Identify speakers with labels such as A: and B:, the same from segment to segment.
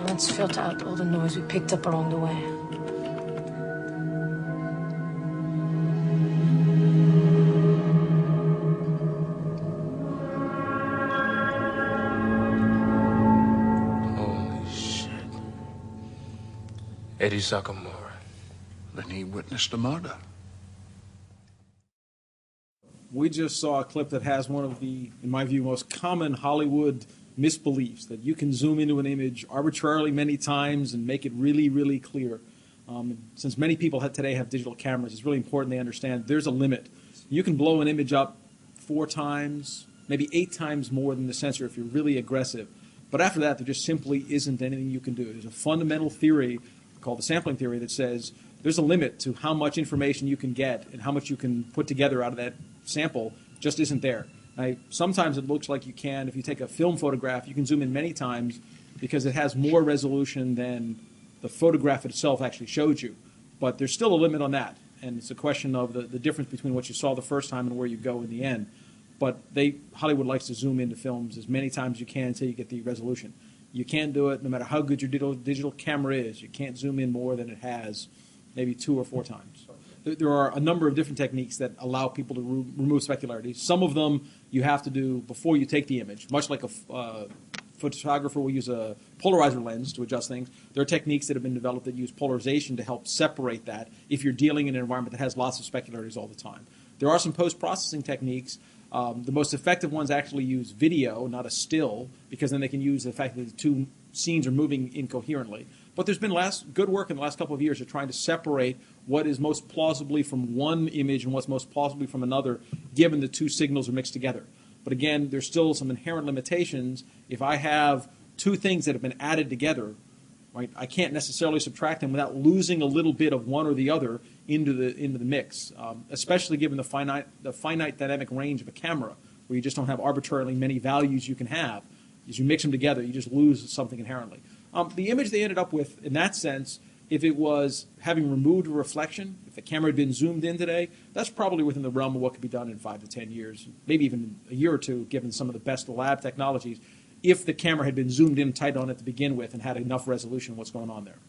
A: Let's filter out all the noise we picked up along the way.
B: Holy shit. Eddie Sakamura.
C: Then he witnessed a murder.
D: We just saw a clip that has one of the, in my view, most common Hollywood misbeliefs, that you can zoom into an image arbitrarily many times and make it really, really clear. Since many people today have digital cameras, it's really important they understand there's a limit. You can blow an image up 4 times, maybe 8 times more than the sensor if you're really aggressive. But after that, there just simply isn't anything you can do. There's a fundamental theory called the sampling theory that says there's a limit to how much information you can get and how much you can put together out of that sample just isn't there. Sometimes it looks like you can. If you take a film photograph, you can zoom in many times because it has more resolution than the photograph itself actually showed you. But there's still a limit on that, and it's a question of the difference between what you saw the first time and where you go in the end. But Hollywood likes to zoom into films as many times as you can until you get the resolution. You can't do it no matter how good your digital camera is. You can't zoom in more than it has maybe 2 or 4 times. There are a number of different techniques that allow people to remove specularity. Some of them you have to do before you take the image, much like a photographer will use a polarizer lens to adjust things. There are techniques that have been developed that use polarization to help separate that if you're dealing in an environment that has lots of specularities all the time. There are some post-processing techniques. The most effective ones actually use video, not a still, because then they can use the fact that the 2 scenes are moving incoherently. But there's been good work in the last couple of years of trying to separate what is most plausibly from one image and what's most plausibly from another, given the 2 signals are mixed together. But again, there's still some inherent limitations. If I have 2 things that have been added together, right, I can't necessarily subtract them without losing a little bit of one or the other into the mix, especially given the finite dynamic range of a camera, where you just don't have arbitrarily many values you can have. As you mix them together, you just lose something inherently. The image they ended up with, in that sense, if it was having removed a reflection, if the camera had been zoomed in today, that's probably within the realm of what could be done in 5 to 10 years, maybe even a year or 2, given some of the best lab technologies, if the camera had been zoomed in tight on it to begin with and had enough resolution of what's going on there.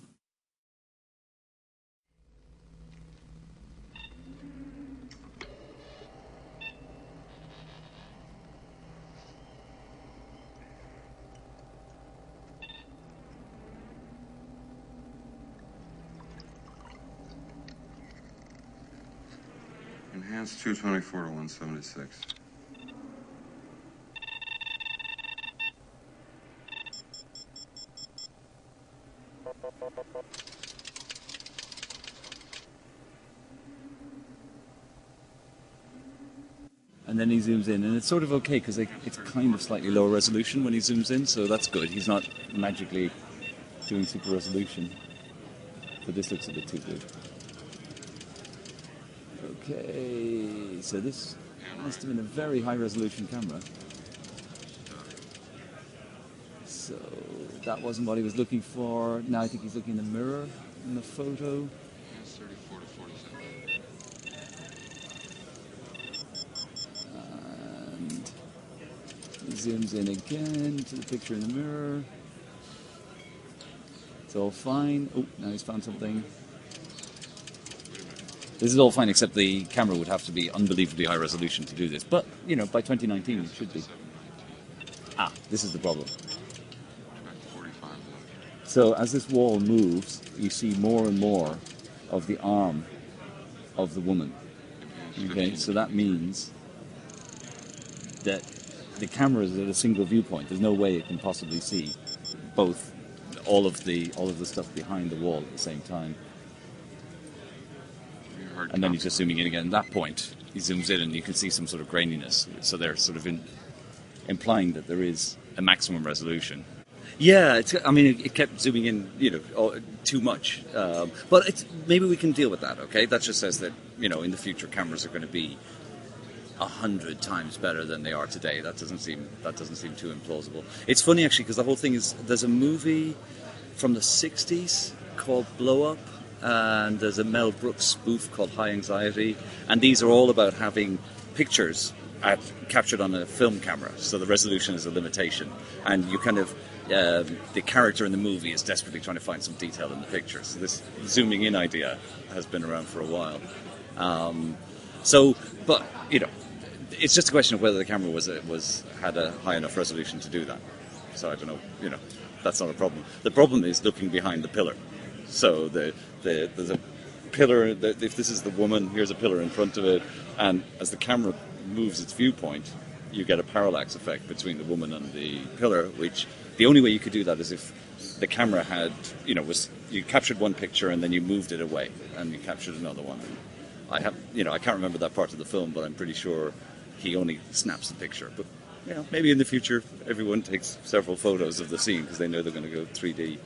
E: Enhanced 224 to 176.
F: And then he zooms in, and it's sort of okay because it's kind of slightly lower resolution when he zooms in, so that's good. He's not magically doing super resolution. But this looks a bit too good. Okay, so this must have been a very high resolution camera. So that wasn't what he was looking for. Now I think he's looking in the mirror in the photo.
E: 34 to 47.
F: And he zooms in again to the picture in the mirror. It's all fine. Oh, now he's found something. This is all fine, except the camera would have to be unbelievably high resolution to do this. But, you know, by 2019 it should be. Ah, this is the problem. So as this wall moves, you see more and more of the arm of the woman. Okay, so that means that the camera is at a single viewpoint. There's no way it can possibly see both all of the stuff behind the wall at the same time. And then he's just zooming in again. At that point, he zooms in and you can see some sort of graininess. So they're sort of implying that there is a maximum resolution. Yeah, it kept zooming in, too much. But maybe we can deal with that, okay? That just says that, in the future cameras are going to be 100 times better than they are today. That doesn't seem too implausible. It's funny, actually, because the whole thing is, there's a movie from the 60s called Blow Up, and there's a Mel Brooks spoof called High Anxiety, and these are all about having pictures captured on a film camera, so the resolution is a limitation, and you kind of the character in the movie is desperately trying to find some detail in the picture. So this zooming in idea has been around for a while. But it's just a question of whether the camera had a high enough resolution to do that. So I don't know. That's not a problem. The problem is looking behind the pillar. So there's a pillar. If this is the woman, here's a pillar in front of it, and as the camera moves its viewpoint, you get a parallax effect between the woman and the pillar. Which the only way you could do that is if the camera had, you captured one picture and then you moved it away and you captured another one. I can't remember that part of the film, but I'm pretty sure he only snaps the picture. But maybe in the future everyone takes several photos of the scene because they know they're going to go 3D.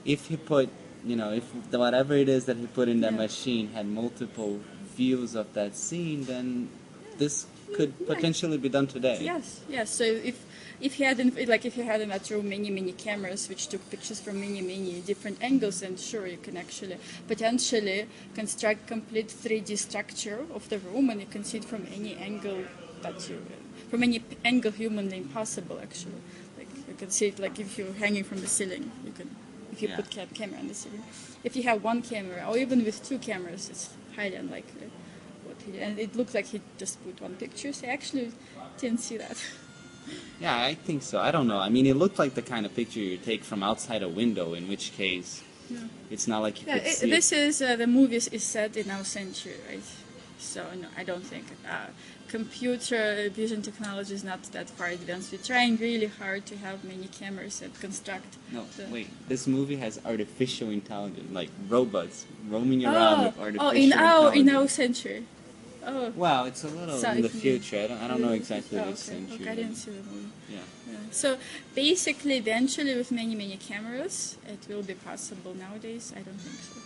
B: If he put, if whatever it is that he put in that machine had multiple views of that scene, then this could potentially be done today.
G: Yes. So if he had in that room many cameras which took pictures from many different angles, then sure you can actually potentially construct complete 3D structure of the room, and you can see it from any angle from any angle humanly impossible. Actually, like you can see it like if you're hanging from the ceiling, you can. If you put camera on the ceiling. If you have one camera, or even with two cameras, it's highly unlikely. And it looked like he just put one picture, so I actually didn't see that.
B: Yeah, I think so. I don't know. I mean, it looked like the kind of picture you take from outside a window, in which case it's not like you could see
G: this is, the movie is set in our century, right? So, no, I don't think. Computer vision technology is not that far advanced. We're trying really hard to have many cameras that construct.
B: No, wait. This movie has artificial intelligence, like robots roaming around with artificial intelligence.
G: in our century. Oh.
B: Well, it's a little in the future. I don't know exactly which century.
G: Okay, I didn't see the movie.
B: Yeah.
G: So basically, eventually, with many cameras, it will be possible. Nowadays, I don't think so.